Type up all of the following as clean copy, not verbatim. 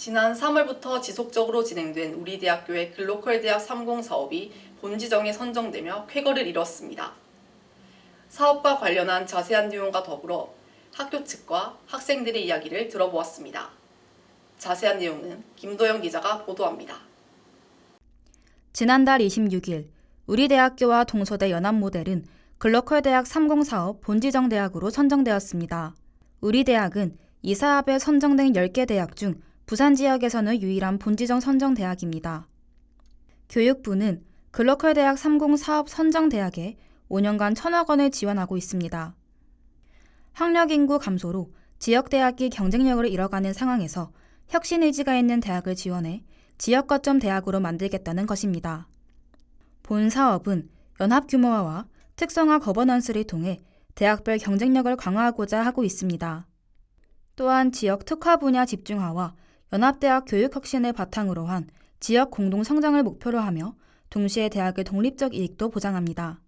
지난 3월부터 지속적으로 진행된 우리 대학교의 글로컬 대학 30 사업이 본지정에 선정되며 쾌거를 이뤘습니다. 사업과 관련한 자세한 내용과 더불어 학교 측과 학생들의 이야기를 들어보았습니다. 자세한 내용은 김도영 기자가 보도합니다. 지난달 26일 우리 대학교와 동서대 연합모델은 글로컬 대학 30 사업 본지정 대학으로 선정되었습니다. 우리 대학은 이 사업에 선정된 10개 대학 중 부산 지역에서는 유일한 본지정 선정 대학입니다. 교육부는 글로컬 대학 30 사업 선정 대학에 5년간 1,000억 원을 지원하고 있습니다. 학력 인구 감소로 지역 대학이 경쟁력을 잃어가는 상황에서 혁신 의지가 있는 대학을 지원해 지역 거점 대학으로 만들겠다는 것입니다. 본 사업은 연합 규모화와 특성화 거버넌스를 통해 대학별 경쟁력을 강화하고자 하고 있습니다. 또한 지역 특화 분야 집중화와 연합대학 교육 혁신을 바탕으로 한 지역 공동 성장을 목표로 하며 동시에 대학의 독립적 이익도 보장합니다.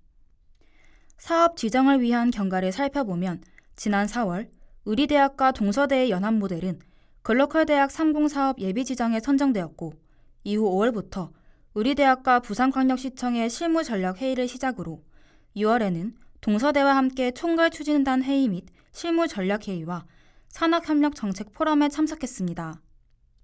사업 지정을 위한 경과를 살펴보면 지난 4월 우리 대학과 동서대의 연합 모델은 글로컬 대학 30 사업 예비 지정에 선정되었고 이후 5월부터 우리 대학과 부산광역시청의 실무 전략 회의를 시작으로 6월에는 동서대와 함께 총괄 추진단 회의 및 실무 전략 회의와 산학협력 정책 포럼에 참석했습니다.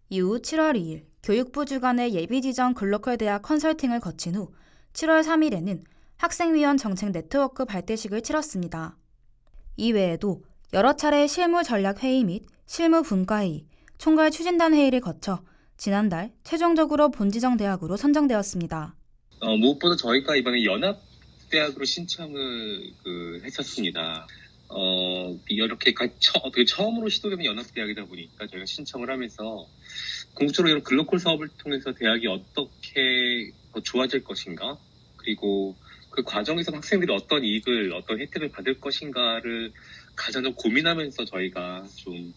이후 7월 2일 교육부 주관의 예비 지정 글로컬 대학 컨설팅을 거친 후 7월 3일에는 학생위원 정책 네트워크 발대식을 치렀습니다. 이외에도 여러 차례 실무 전략 회의 및 실무 분과 회의, 총괄 추진단 회의를 거쳐 지난달 최종적으로 본지정 대학으로 선정되었습니다. 무엇보다 저희가 이번에 연합대학으로 신청을 했었습니다. 이렇게 처음으로 시도되는 연합대학이다 보니까 저희가 신청을 하면서 궁극적으로 이런 글로컬 사업을 통해서 대학이 어떻게 더 좋아질 것인가, 그리고 그 과정에서 학생들이 어떤 이익을, 어떤 혜택을 받을 것인가를 가장 좀 고민하면서 저희가 좀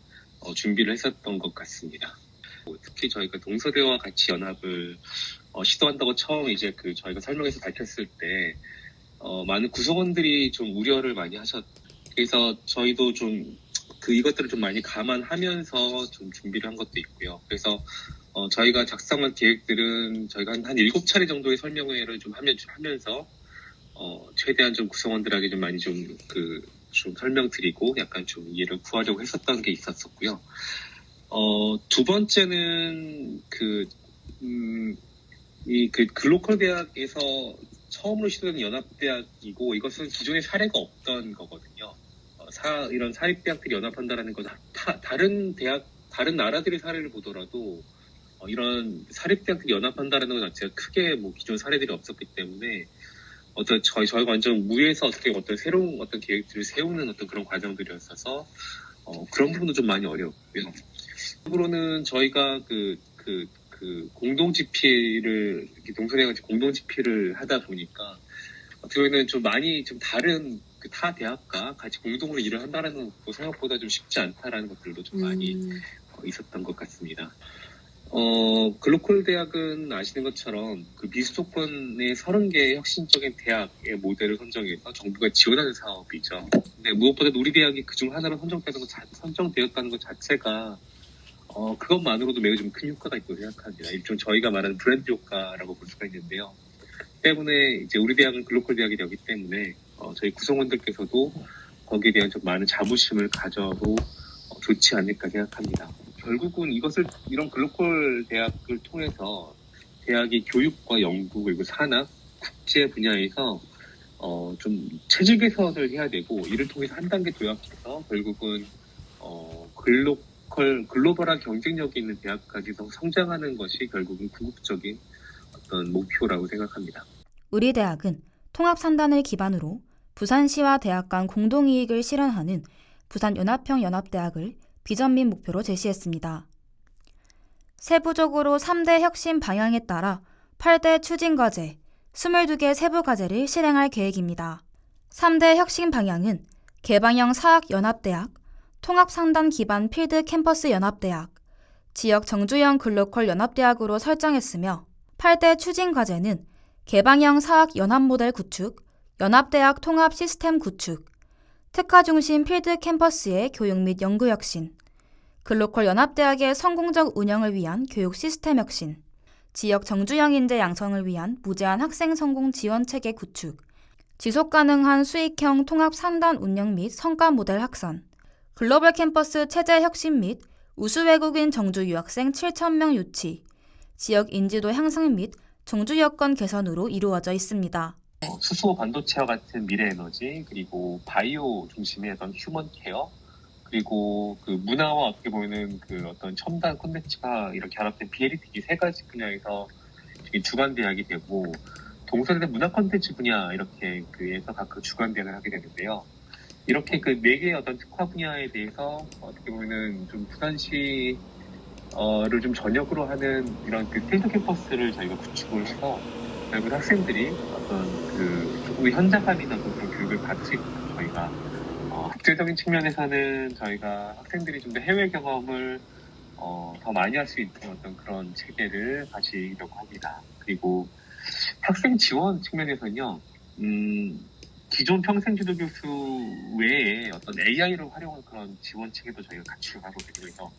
준비를 했었던 것 같습니다. 특히 저희가 동서대와 같이 연합을 시도한다고 처음 이제 저희가 설명해서 밝혔을 때 많은 구성원들이 좀 우려를 많이 그래서 저희도 좀 이것들을 좀 많이 감안하면서 좀 준비를 한 것도 있고요. 그래서 저희가 작성한 계획들은 저희가 한 7차례 정도의 설명회를 좀 하면서 최대한 좀 구성원들에게 좀 많이 좀 설명드리고 약간 좀 이해를 구하려고 했었던 게 있었었고요. 두 번째는 글로컬 대학에서 처음으로 시도된 연합대학이고, 이것은 기존에 사례가 없던 거거든요. 이런 사립대학들이 연합한다라는 것은 다른 나라들의 사례를 보더라도 이런 사립대학들이 연합한다라는 것 자체가 크게 기존 사례들이 없었기 때문에 저희가 완전 무에서 어떤 새로운 어떤 계획들을 세우는 어떤 그런 과정들이었어서 그런 부분도 좀 많이 어려웠고요. 으로는 저희가 공동 집필을 동서대와 같이 공동 집필을 하다 보니까 어떻게 보면 좀 많이 좀 다른 타 대학과 같이 공동으로 일을 한다는 것도 생각보다 좀 쉽지 않다라는 것들도 좀 많이 있었던 것 같습니다. 글로컬 대학은 아시는 것처럼 비수도권의 30개의 혁신적인 대학의 모델을 선정해서 정부가 지원하는 사업이죠. 근데 무엇보다 우리 대학이 그중 하나로 선정되었다는 것 자체가 그것만으로도 매우 좀 큰 효과가 있다고 생각합니다. 일종 저희가 말하는 브랜드 효과라고 볼 수가 있는데요. 때문에 이제 우리 대학은 글로컬 대학이 되기 때문에 저희 구성원들께서도 거기에 대한 좀 많은 자부심을 가져도 좋지 않을까 생각합니다. 결국은 이런 글로컬 대학을 통해서 대학이 교육과 연구 그리고 산학, 국제 분야에서 좀 체질 개선을 해야 되고, 이를 통해서 한 단계 도약해서 결국은 글로벌한 경쟁력이 있는 대학까지도 성장하는 것이 결국은 궁극적인 어떤 목표라고 생각합니다. 우리 대학은 통합산단을 기반으로 부산시와 대학 간 공동이익을 실현하는 부산연합형 연합대학을 비전 및 목표로 제시했습니다. 세부적으로 3대 혁신 방향에 따라 8대 추진과제, 22개 세부과제를 실행할 계획입니다. 3대 혁신 방향은 개방형 사학연합대학, 통합상단 기반 필드 캠퍼스 연합대학, 지역 정주형 글로컬 연합대학으로 설정했으며 8대 추진과제는 개방형 사학 연합 모델 구축, 연합대학 통합 시스템 구축, 특화 중심 필드 캠퍼스의 교육 및 연구 혁신, 글로컬 연합대학의 성공적 운영을 위한 교육 시스템 혁신, 지역 정주형 인재 양성을 위한 무제한 학생 성공 지원 체계 구축, 지속 가능한 수익형 통합 상단 운영 및 성과 모델 확산, 글로벌 캠퍼스 체제 혁신 및 우수 외국인 정주 유학생 7,000명 유치, 지역 인지도 향상 및 정주 여건 개선으로 이루어져 있습니다. 수소 반도체와 같은 미래 에너지, 그리고 바이오 중심의 어떤 휴먼 케어, 그리고 그 문화와 어떻게 보면은 그 어떤 첨단 콘텐츠가 이렇게 결합된 BLTG 세 가지 분야에서 주간 대학이 되고, 동서대 문화 콘텐츠 분야 이렇게 그에서 각 주간 대학을 하게 되는데요. 이렇게 그 네 개의 어떤 특화 분야에 대해서 어떻게 보면은 좀 부산시 를 좀 전역으로 하는 이런 그 필드 캠퍼스를 저희가 구축을 해서 결국 학생들이 어떤 그 조금 현장감이나 그런 교육을 받을 수 있도록 저희가 국제적인 측면에서는 저희가 학생들이 좀 더 해외 경험을 더 많이 할 수 있는 어떤 그런 체계를 가지려고 합니다. 그리고 학생 지원 측면에서는요, 기존 평생지도 교수 외에 어떤 AI를 활용한 그런 지원 체계도 저희가 갖추려고 하거든요. 그래서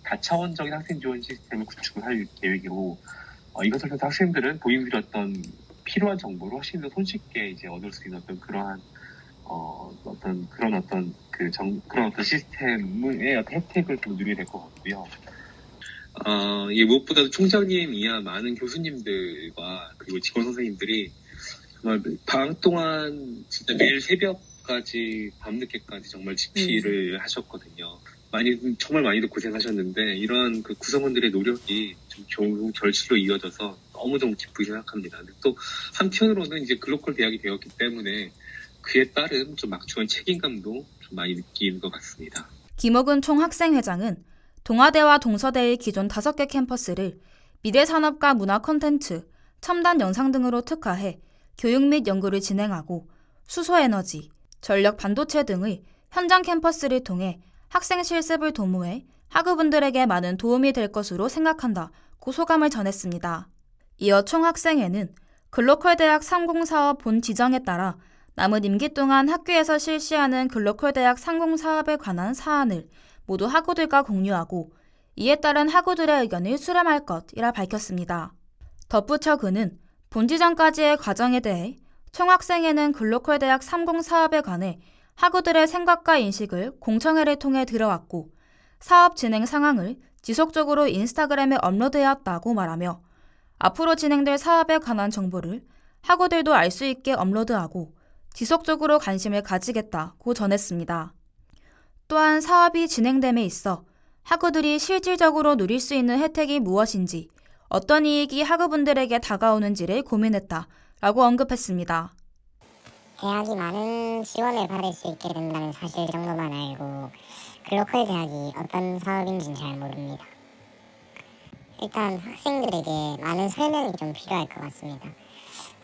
다차원적인 학생 지원 시스템을 구축을 할 계획이고, 이것을 통해서 학생들은 본인들이 어떤 필요한 정보를 훨씬 더 손쉽게 이제 얻을 수 있는 어떤 그러한 그런 어떤 시스템의 어떤 혜택을 좀 누리게 될 것 같고요. 무엇보다도 총장님 이하 많은 교수님들과 그리고 직원 선생님들이 정말 방학 동안 진짜 매일 새벽까지 밤늦게까지 정말 집필을 하셨거든요. 정말 많이들 고생하셨는데, 이런 그 구성원들의 노력이 좀 좋은 결실로 이어져서 너무너무 기쁘게 생각합니다. 근데 또 한편으로는 이제 글로컬 대학이 되었기 때문에 그에 따른 좀 막중한 책임감도 좀 많이 느끼는 것 같습니다. 김옥은 총학생회장은 동아대와 동서대의 기존 5개 캠퍼스를 미래산업과 문화 콘텐츠, 첨단 영상 등으로 특화해 교육 및 연구를 진행하고 수소에너지, 전력 반도체 등의 현장 캠퍼스를 통해 학생 실습을 도모해 학우분들에게 많은 도움이 될 것으로 생각한다고 소감을 전했습니다. 이어 총학생회는 글로컬 대학 30사업 본 지정에 따라 남은 임기 동안 학교에서 실시하는 글로컬 대학 30사업에 관한 사안을 모두 학우들과 공유하고 이에 따른 학우들의 의견을 수렴할 것이라 밝혔습니다. 덧붙여 그는 본 지정까지의 과정에 대해 총학생회는 글로컬 대학 30사업에 관해 학우들의 생각과 인식을 공청회를 통해 들어왔고 사업 진행 상황을 지속적으로 인스타그램에 업로드해왔다고 말하며 앞으로 진행될 사업에 관한 정보를 학우들도 알 수 있게 업로드하고 지속적으로 관심을 가지겠다고 전했습니다. 또한 사업이 진행됨에 있어 학우들이 실질적으로 누릴 수 있는 혜택이 무엇인지, 어떤 이익이 학우분들에게 다가오는지를 고민했다라고 언급했습니다. 대학이 많은 지원을 받을 수 있게 된다는 사실 정도만 알고 글로컬 대학이 어떤 사업인지는 잘 모릅니다. 일단 학생들에게 많은 설명이 좀 필요할 것 같습니다.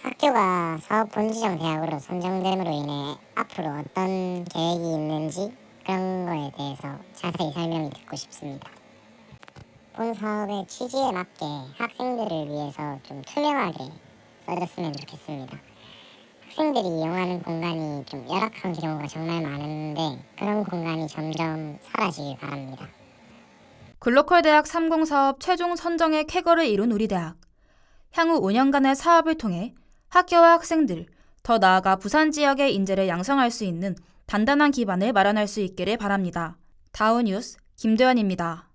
학교가 사업 본지정 대학으로 선정됨으로 인해 앞으로 어떤 계획이 있는지 그런 거에 대해서 자세히 설명이 듣고 싶습니다. 본 사업의 취지에 맞게 학생들을 위해서 좀 투명하게 써줬으면 좋겠습니다. 학생들이 이용하는 공간이 좀 열악한 경우가 정말 많은데 그런 공간이 점점 사라지길 바랍니다. 글로컬 대학 30사업 최종 선정의 쾌거를 이룬 우리 대학. 향후 5년간의 사업을 통해 학교와 학생들, 더 나아가 부산 지역의 인재를 양성할 수 있는 단단한 기반을 마련할 수 있기를 바랍니다. 다우뉴스 김도연입니다.